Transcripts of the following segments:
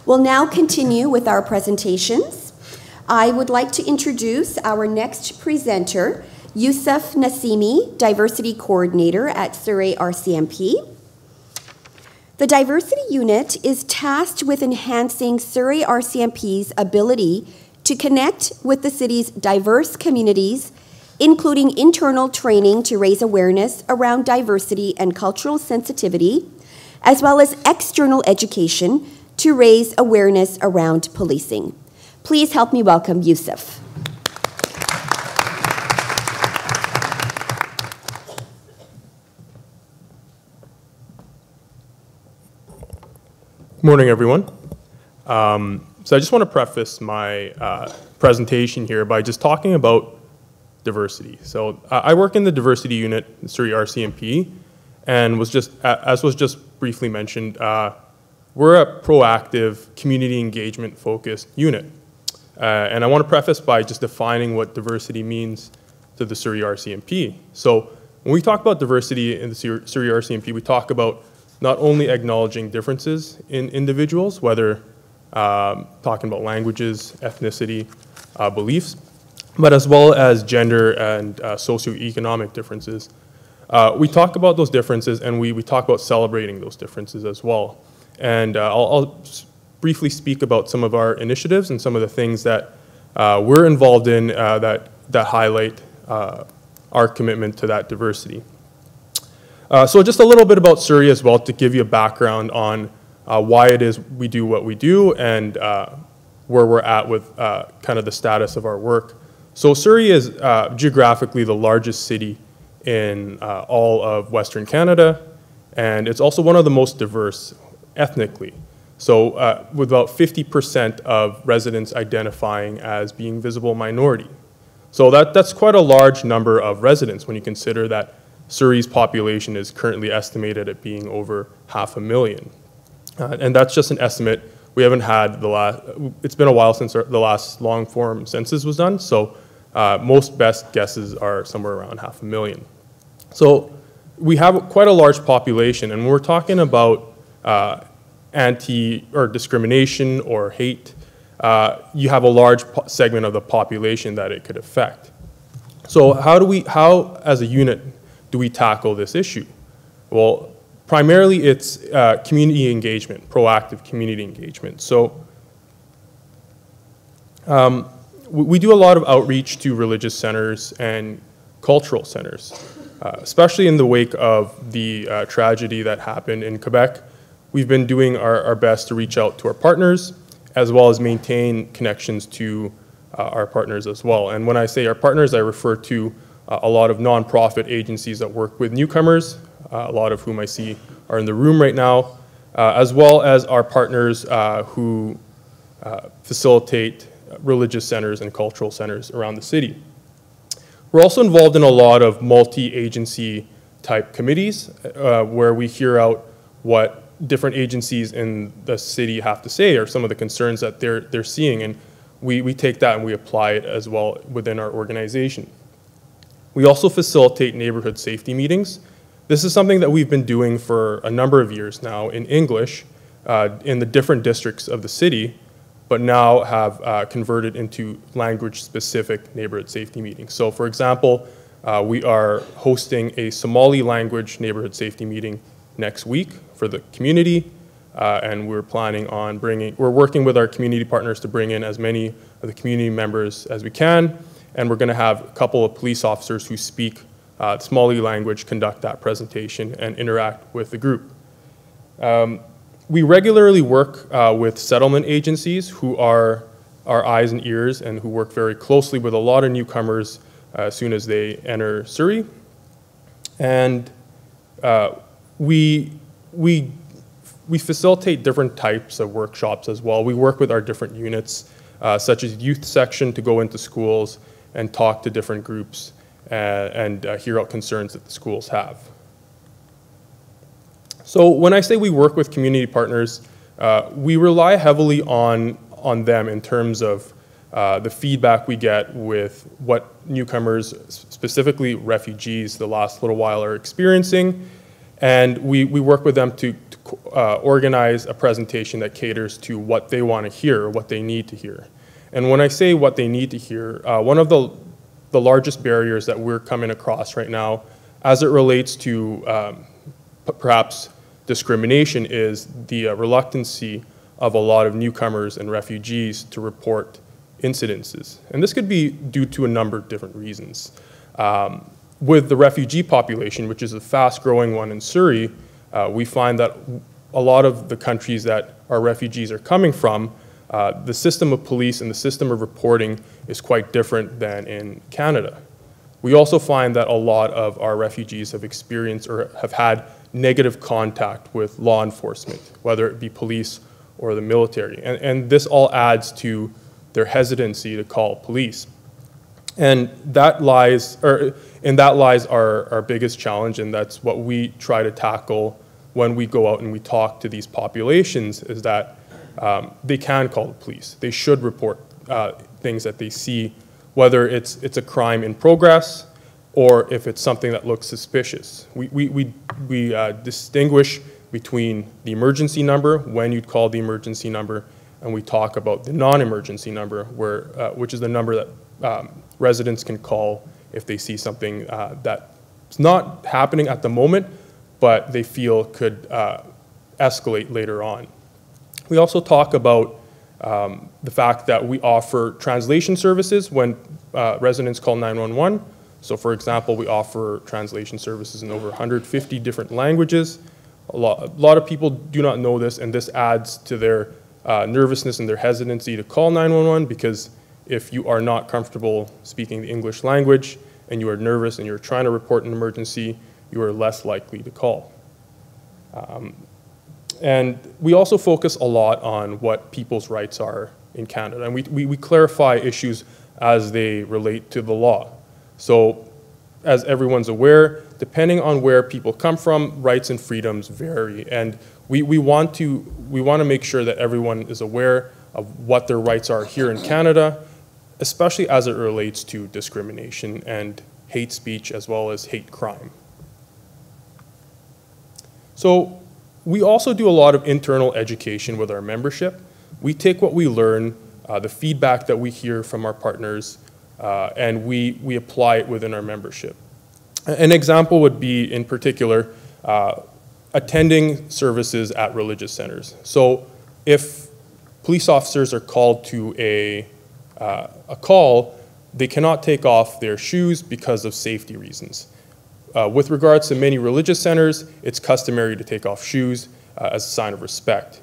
We'll now continue with our presentations. I would like to introduce our next presenter, Yosef Nasimi, Diversity Coordinator at Surrey RCMP. The Diversity Unit is tasked with enhancing Surrey RCMP's ability to connect with the city's diverse communities, including internal training to raise awareness around diversity and cultural sensitivity, as well as external education to raise awareness around policing. Please help me welcome Yosef. Morning, everyone. So I just want to preface my presentation here by just talking about diversity. So I work in the diversity unit in Surrey RCMP, and as was just briefly mentioned, we're a proactive, community engagement focused unit. And I want to preface by just defining what diversity means to the Surrey RCMP. So when we talk about diversity in the Surrey RCMP, we talk about not only acknowledging differences in individuals, whether talking about languages, ethnicity, beliefs, but as well as gender and socioeconomic differences. We talk about those differences, and we talk about celebrating those differences as well. And I'll briefly speak about some of our initiatives and some of the things that we're involved in that highlight our commitment to that diversity. So just a little bit about Surrey as well, to give you a background on why it is we do what we do and where we're at with kind of the status of our work. So Surrey is geographically the largest city in all of Western Canada, and it's also one of the most diverse ethnically. So with about 50% of residents identifying as being visible minority. So that's quite a large number of residents when you consider that Surrey's population is currently estimated at being over 500,000. And that's just an estimate. We haven't had it's been a while since the last long form census was done, so most best guesses are somewhere around 500,000. So we have quite a large population, and when we're talking about discrimination or hate, you have a large segment of the population that it could affect. So how as a unit do we tackle this issue? Well, primarily it's community engagement, proactive community engagement. So we do a lot of outreach to religious centers and cultural centers, especially in the wake of the tragedy that happened in Quebec. We've been doing our best to reach out to our partners, as well as maintain connections to our partners as well. And when I say our partners, I refer to a lot of nonprofit agencies that work with newcomers, a lot of whom I see are in the room right now, as well as our partners who facilitate religious centers and cultural centers around the city. We're also involved in a lot of multi-agency type committees where we hear out what different agencies in the city have to say, or some of the concerns that they're seeing, and we take that and we apply it as well within our organization. We also facilitate neighborhood safety meetings. This is something that we've been doing for a number of years now in English in the different districts of the city, but now have converted into language-specific neighborhood safety meetings. So for example, we are hosting a Somali language neighborhood safety meeting next week for the community, and we're planning on we're working with our community partners to bring in as many of the community members as we can, and we're gonna have a couple of police officers who speak Somali language conduct that presentation and interact with the group. We regularly work with settlement agencies who are our eyes and ears and who work very closely with a lot of newcomers as soon as they enter Surrey. And we facilitate different types of workshops as well. We work with our different units, such as youth section, to go into schools and talk to different groups and hear out concerns that the schools have. So when I say we work with community partners, we rely heavily on them in terms of the feedback we get with what newcomers, specifically refugees, the last little while are experiencing, And we work with them to organize a presentation that caters to what they want to hear, or what they need to hear. And when I say what they need to hear, one of the largest barriers that we're coming across right now, as it relates to perhaps discrimination, is the reluctancy of a lot of newcomers and refugees to report incidences. And this could be due to a number of different reasons. With the refugee population, which is a fast-growing one in Surrey, we find that a lot of the countries that our refugees are coming from, the system of police and the system of reporting is quite different than in Canada. We also find that a lot of our refugees have experienced or have had negative contact with law enforcement, whether it be police or the military. And this all adds to their hesitancy to call police. And that lies, our biggest challenge, and that's what we try to tackle when we go out and we talk to these populations, is that they can call the police. They should report things that they see, whether it's a crime in progress or if it's something that looks suspicious. We distinguish between the emergency number, when you'd call the emergency number, and we talk about the non-emergency number, which is the number that residents can call if they see something that's not happening at the moment, but they feel could escalate later on. We also talk about the fact that we offer translation services when residents call 911. So for example, we offer translation services in over 150 different languages. A lot of people do not know this, and this adds to their nervousness and their hesitancy to call 911, because if you are not comfortable speaking the English language and you are nervous and you're trying to report an emergency, you are less likely to call. And we also focus a lot on what people's rights are in Canada, and we clarify issues as they relate to the law. So as everyone's aware, depending on where people come from, rights and freedoms vary, and we want to make sure that everyone is aware of what their rights are here in Canada, especially as it relates to discrimination and hate speech, as well as hate crime. So we also do a lot of internal education with our membership. We take what we learn, the feedback that we hear from our partners, and we apply it within our membership. An example would be, in particular, attending services at religious centers. So if police officers are called to a call, they cannot take off their shoes because of safety reasons. With regards to many religious centers, it's customary to take off shoes as a sign of respect.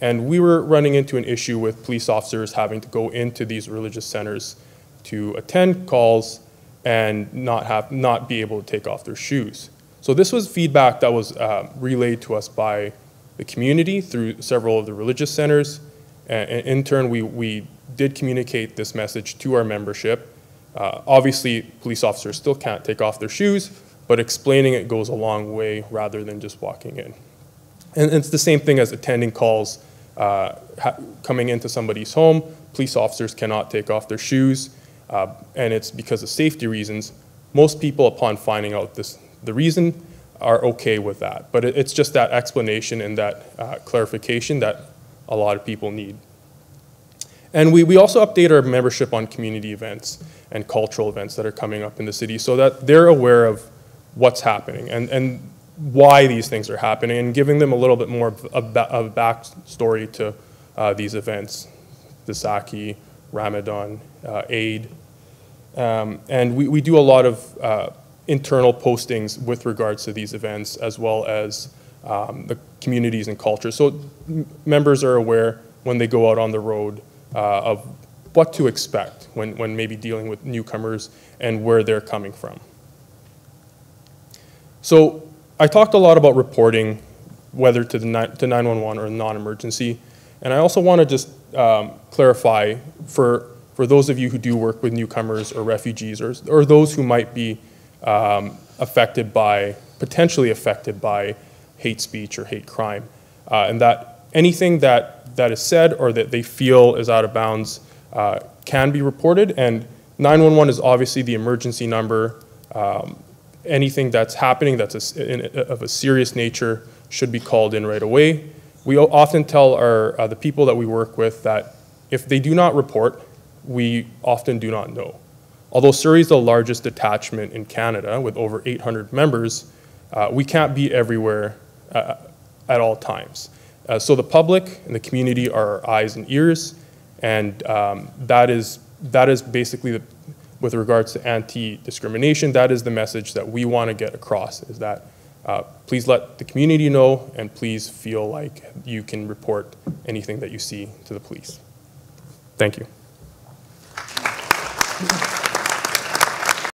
And we were running into an issue with police officers having to go into these religious centers to attend calls and not be able to take off their shoes. So this was feedback that was relayed to us by the community through several of the religious centers. And in turn, we did communicate this message to our membership. Obviously, police officers still can't take off their shoes, but explaining it goes a long way rather than just walking in. And it's the same thing as attending calls, coming into somebody's home. Police officers cannot take off their shoes, and it's because of safety reasons. Most people, upon finding out the reason, are okay with that. But it's just that explanation and that clarification that a lot of people need. And we also update our membership on community events and cultural events that are coming up in the city, so that they're aware of what's happening and why these things are happening, and giving them a little bit more of a backstory to these events, the Saki, Ramadan, Eid. And we do a lot of internal postings with regards to these events, as well as the communities and culture. So members are aware when they go out on the road of what to expect when maybe dealing with newcomers and where they're coming from. So I talked a lot about reporting, whether to 911 or non-emergency, and I also want to just clarify for those of you who do work with newcomers or refugees, or those who might be potentially affected by hate speech or hate crime, and that anything that is said or that they feel is out of bounds can be reported. And 911 is obviously the emergency number. anything that's happening that's of a serious nature should be called in right away. We often tell the people that we work with that if they do not report, we often do not know. Although Surrey is the largest detachment in Canada with over 800 members, we can't be everywhere at all times. So the public and the community are our eyes and ears, and that is basically, with regards to anti-discrimination, that is the message that we want to get across, is that please let the community know, and please feel like you can report anything that you see to the police. Thank you.